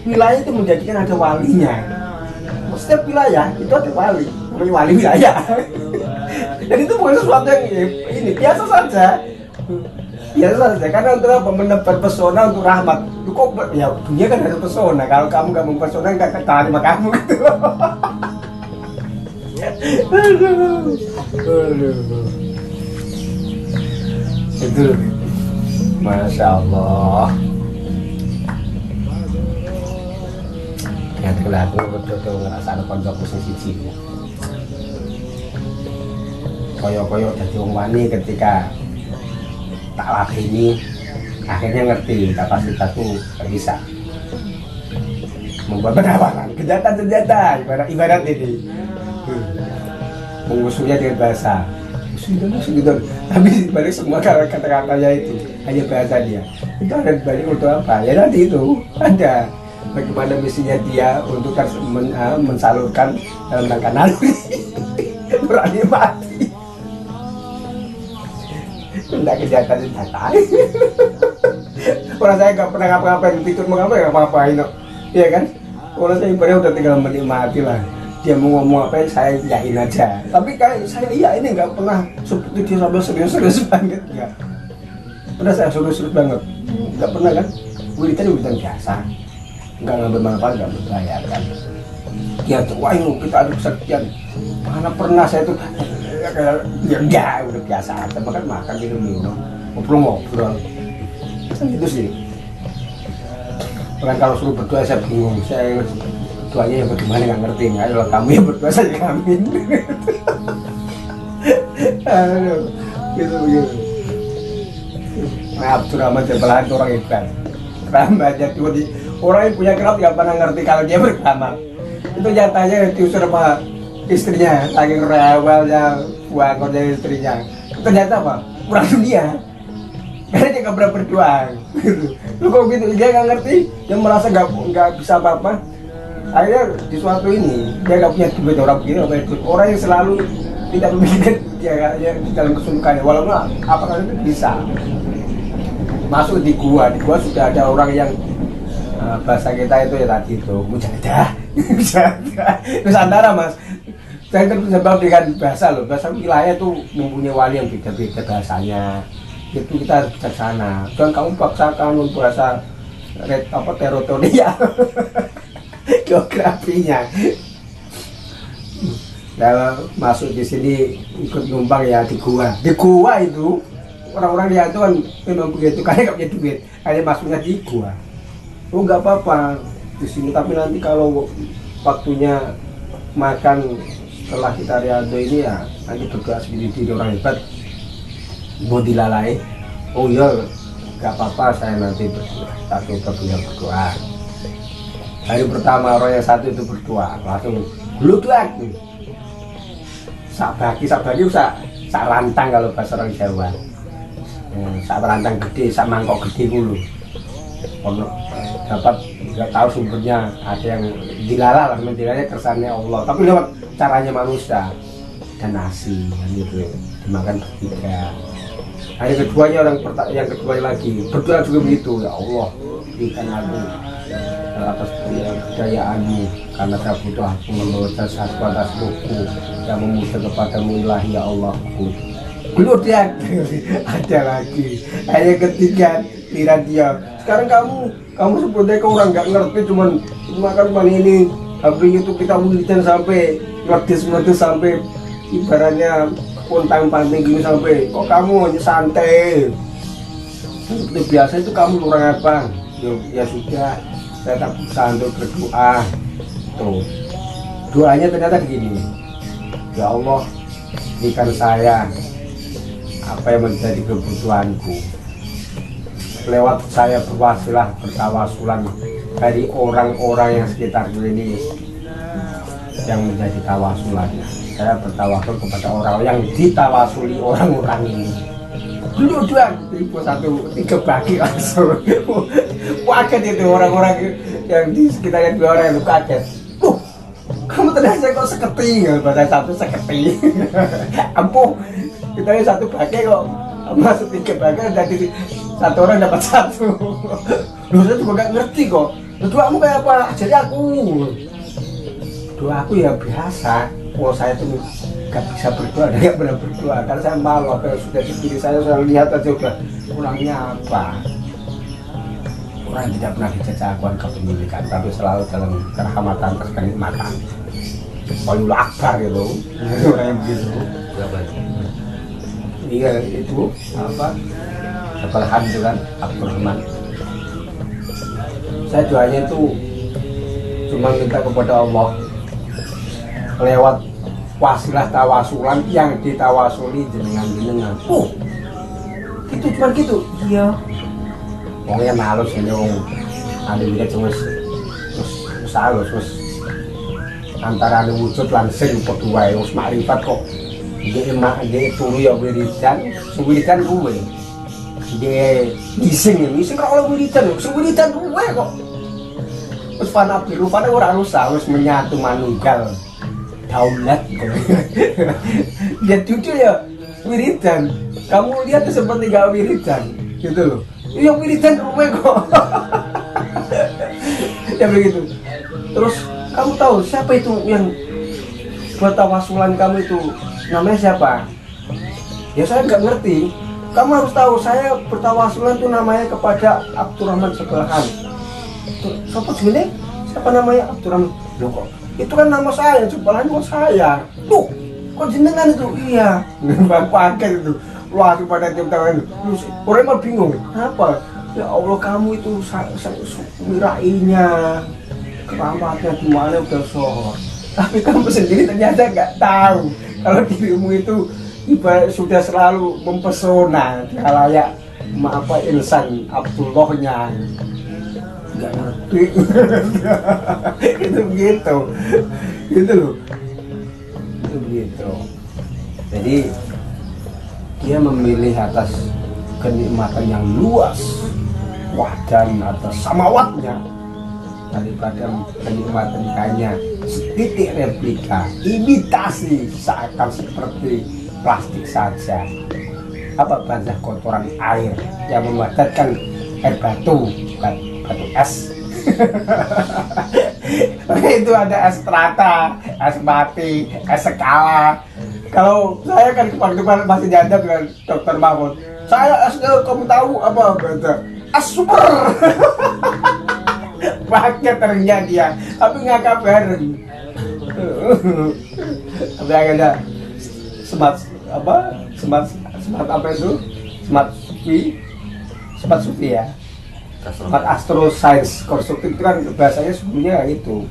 wilayah itu menjadikan ada walinya. Setiap wilayah itu ada wali, namanya wali wilayah. Dan itu bukan sesuatu yang ini biasa saja. Biasa saja, karena untuk apa? Menebar pesona untuk rahmat. Lu kok ya dunia kan ada pesona. Kalau kamu nggak mempesona nggak ketahuan sama kamu gitu. Aduh. Itu Masya Allah. Yang terlaku betul-betul ngerasa ada konco posisi. Koyok-koyok jadi wong wani ketika tak latih ini akhirnya ngerti kapasitasku gak bisa membuat penawaran kejahatan ibarat ini mengusulnya dengan bahasa musuh gitu. Tapi balik semua kata-katanya itu hanya bahasa dia. Itu ada balik untuk apa? Ya nanti itu ada bagaimana misinya dia untuk mensalurkan dalam rangka naluri berani mati. Tidak kejahatan datang. Orang saya nggak pernah ngapa-ngapain, tidur mau ngapa-ngapain, iya kan? Orang saya ibaratnya udah tinggal menikmati lah. Dia mau ngomong apa saya iyain aja. Tapi kayak saya iya ini nggak pernah seperti dia sampai serius banget nggak. Pernah saya serius banget, nggak pernah kan? Wiridan biasa, nggak ngambil manfaat, nggak berbayar kan? Ya tuh, wah kita ada kesaktian. Mana pernah saya tuh ya enggak, udah biasa aja, makan minum ngobrol kan gitu sih. Orang kalau suruh berdoa saya bingung, saya doanya yang bagaimana nggak ngerti. Nggak, kalau kamu yang berdoa saya amin. Aduh, gitu. Nah, Abdurrahman Jabalahan orang hebat, keramat jadi orang yang punya keramat nggak pernah ngerti kalau dia berkeramat. Itu nyatanya diusir sama istrinya, saking rewelnya buang kerja istrinya. Ternyata apa? Kurang dunia. Karena dia nggak pernah berdoa. Gitu. Lu kok gitu? Dia nggak ngerti, dia merasa nggak bisa apa-apa. Akhirnya di suatu ini dia nggak punya duit, orang begini, orang yang selalu tidak memikirkan dia di dalam kesulitannya. Walaupun apakah itu bisa masuk di gua sudah ada orang yang bahasa kita itu ya tadi itu mujahadah. Nusantara mas. saya terjebak dengan bahasa loh, bahasa wilayah itu mempunyai wali yang beda-beda bahasanya. Itu kita harus bijaksana. Jangan kamu paksakan bahasa teritorial geografinya. Kalau masuk di sini ikut numpang ya di gua. Di gua itu orang-orang dia itu kan memang begitu, karena nggak punya duit, hanya masuknya di gua. Oh nggak apa-apa di sini, tapi nanti kalau waktunya makan setelah kita riado ini ya nanti berdoa sendiri orang hebat mau dilalai. Oh iya nggak apa-apa, saya nanti berdoa, tapi berdoa. Hari pertama orang yang satu itu berdoa langsung gludek, sak bagi sak rantang kalau bahasa orang Jawa, sak rantang gede, sak mangkok gede dulu. Dapat nggak tahu sumbernya, ada yang dilala lah, mendilalanya kesannya Allah, tapi lewat caranya manusia. Dan nasi gitu dimakan bertiga. Hari keduanya yang kedua lagi berdoa juga begitu, ya Allah berikan aku atas kedayaanmu, karena saya butuh aku membawa sesuatu atas buku yang memuja kepadamu ilahi ya Allahku. Belum dia ada lagi. Hanya ketiga lihat dia. Sekarang kamu sebutnya ke orang nggak ngerti, cuma ini habis itu kita wiridan sampai ngertis sampai ibaratnya pontang panting gini, sampai kok kamu hanya santai seperti biasa. Itu kamu kurang apa? Ya sudah, saya tak berusaha untuk berdoa. Tuh doanya ternyata begini, ya Allah berikan saya apa yang menjadi kebutuhanku, lewat saya berwasilah bertawasulan dari orang-orang yang sekitarku ini yang menjadi tawasulannya. Saya bertawasul kepada orang yang ditawasuli orang-orang ini. Dulu dua tipe satu tiga bagi langsung. Kaget itu orang-orang yang di sekitarnya, dua orang itu kaget. Kamu ternyata kok seketi ya, pada satu seketi. Ampuh, kita satu bagi kok masuk tiga bagi, jadi satu orang dapat satu. Lu saya juga gak ngerti kok. Doamu kayak apa? Jadi aku doa aku ya biasa. Oh saya tuh gak bisa berdoa, gak pernah berdoa karena saya malu. Apa yang sudah di diri saya lihat aja udah kurangnya apa. Orang tidak pernah dijajahkan kepemilikan, tapi selalu dalam kerahmatan terus kenikmatan. Walul akbar gitu, orang yang begitu. Iya itu apa? Kebalahan itu kan Abdurrahman. Saya doanya itu cuma minta kepada Allah lewat wasilah tawasulan yang ditawasuli jenengan. Itu cuma gitu. Iya. Wongnya halus ini wong ane wis halus wis antara wujud lan sing padha wae wis makrifat kok. Nggih turu ya wiridan kuwe. Ngising kok ora wiridan kuwe kok. Wis fana ora rusak, wis menyatu manunggal. Daulat. Dia jujur ya wiridan. Kamu lihat tuh seperti gak wiridan gitu loh. Iya wiridan kuwe kok. Ya begitu. Terus kamu tahu siapa itu yang buat tawasulan kamu itu? Namanya siapa? Ya saya nggak ngerti. Kamu harus tahu, saya bertawasulan itu namanya kepada Abdurrahman Sebelahan. Siapa sini? Siapa namanya Abdurrahman? Loh kok? Itu kan nama saya, Sebelahan kok saya. Tuh, kok jenengan itu? Iya. Bang pakai itu. Wah, pada tiap tangan itu. Orang mah bingung. Kenapa? Ya Allah, kamu itu mirainya, keramatnya di mana udah sohor. Tapi kamu sendiri ternyata nggak tahu kalau dirimu itu ibarat sudah selalu mempesona di khalayak insan Abdullahnya. Nggak ngerti. Itu begitu. Gitu loh. Itu begitu. Jadi dia memilih atas kenikmatan yang luas, wahdan atas samawatnya, daripada kenikmatan hanya setitik replika, imitasi seakan seperti plastik saja. Apa banyak kotoran air yang memadatkan air batu, bukan batu es. Itu ada es strata, es mati, es skala. Kalau saya kan waktu masih jajan dengan Dokter Mahmud, saya es kamu tahu apa kata? Es super. Pakai ternyata dia, tapi nggak kabarin. Tapi akhirnya smart apa itu? Smart Sufi ya. Smart Astro Science konstruktif itu kan bahasanya sebenarnya itu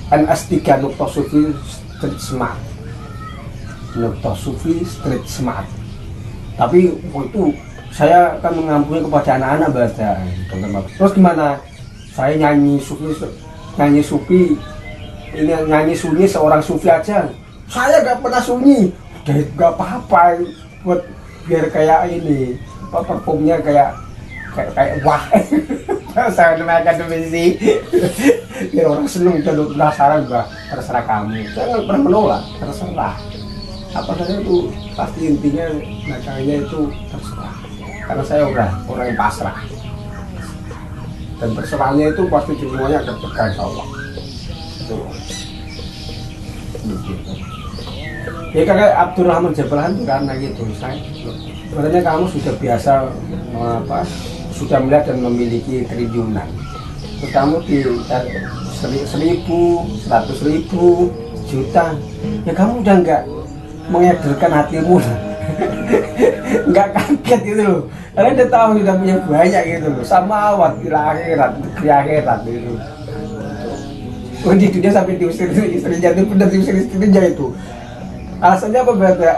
NS3 Nukta Sufi Street Smart. Nukta Sufi Street Smart. Tapi itu saya akan mengampuni kepada anak-anak baca. Terus gimana? Saya nyanyi sufi, ini nyanyi sunyi seorang sufi aja. Saya gak pernah sunyi. Udah gak apa-apa buat biar kayak ini, perfumnya kayak wah. Saya namanya akademisi. Biar orang seneng dan penasaran gak, terserah kamu. Saya gak pernah menolak, terserah. Apa saja itu pasti intinya nakalnya itu terserah. Karena saya orang yang pasrah. Dan berserahnya itu pasti semuanya kepada Allah. Itu. Ya kakak Abdurrahman Jabalan itu karena gitu. Sebenarnya kamu sudah biasa sudah melihat dan memiliki triliunan. Terus kamu di 1.000, 100.000, juta, ya kamu udah enggak mengedarkan hatimu. Nggak kaget gitu loh, karena dia tahu sudah punya banyak gitu loh, sama awat di akhirat gitu. Oh di dunia sampai diusir istrinya itu, benar diusir istrinya itu. Alasannya apa berarti? Ya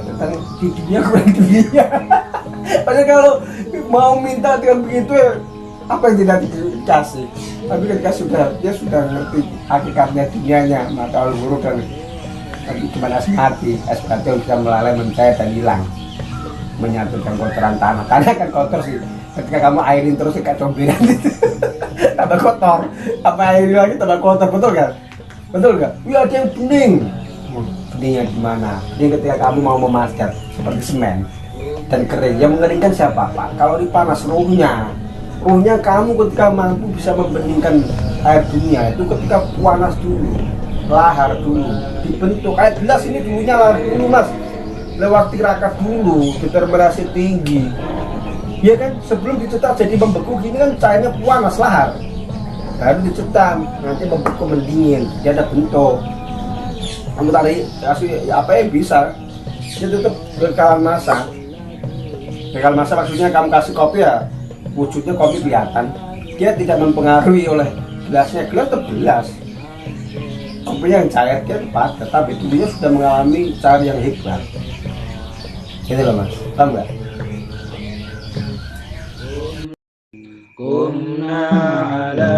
tentang di dunia kurang dunia. Padahal kalau mau minta dengan begitu ya, apa yang tidak dikasih? Tapi ketika dia sudah ngerti hakikatnya dunianya, maka buruk dan cuma es mati yang bisa melalai, mencair dan hilang, menyatukan kotoran tanah. Tanah kan kotor sih, ketika kamu airin terus kayak comberan tambah kotor, apa airin lagi tambah kotor, betul kan? Betul nggak? Iya ada yang bening. Beningnya gimana? Bening ketika kamu mau memasak seperti semen dan kering. Yang mengeringkan siapa Pak? Kalau dipanas ruhnya kamu ketika mampu bisa membeningkan air dunia itu ketika panas dulu, lahar dulu, dibentuk kayak gelas ini dulunya lahar dulu mas, lewat tirakat dulu, determinasi tinggi, ya kan, sebelum dicetak jadi membeku gini kan cairnya panas lahar, baru dicetak nanti membeku mendingin, dia ada bentuk. Kamu tarik kasih apa yang bisa, dia tetap berkala masa. Berkala masa maksudnya kamu kasih kopi ya, wujudnya kopi kelihatan, dia tidak mempengaruhi oleh gelasnya, gelas tetap gelas. Kopi yang cair dia cepat, tetapi dia sudah mengalami cair yang hebat. Gitu loh mas, paham nggak? Kumna ala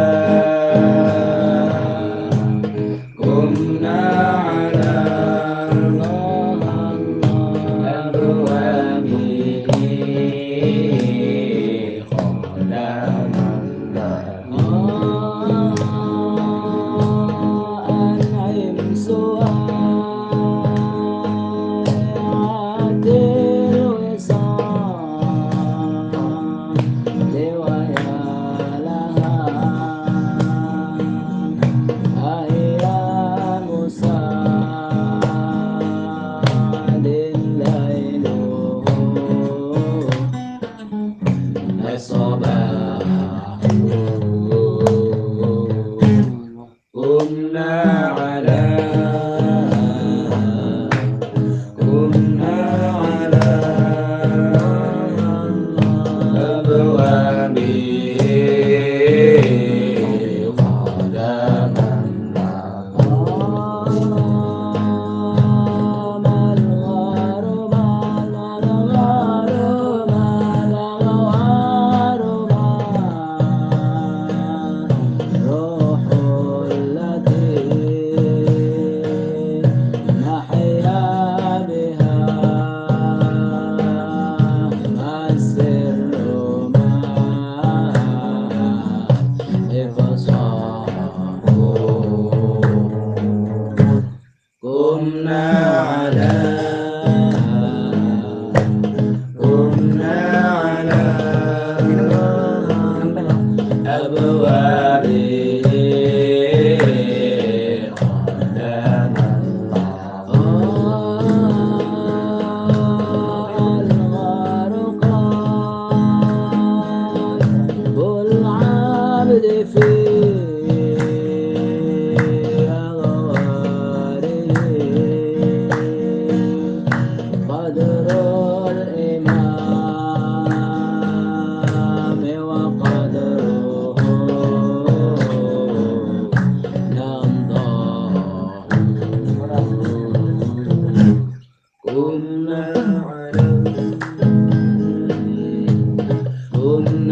أبواب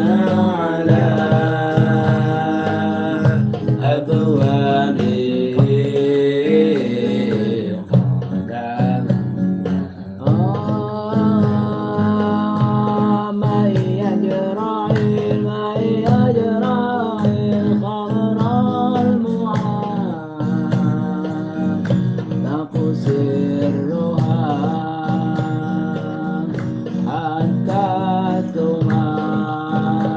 على أبوابه من يجرع الخمر المعان تقصرها حتى تمال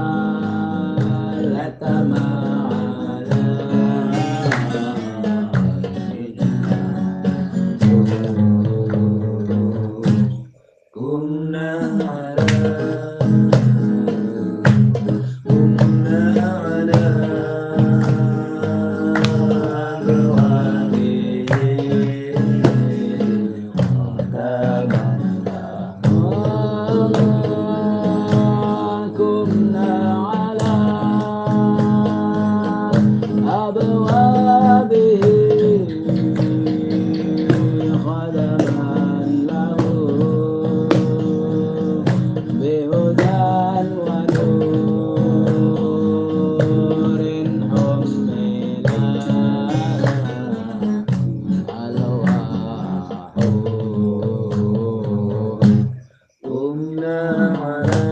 تمالا كنا على أبوابه خدما له بهدى ونور حملا ألواح قمنا على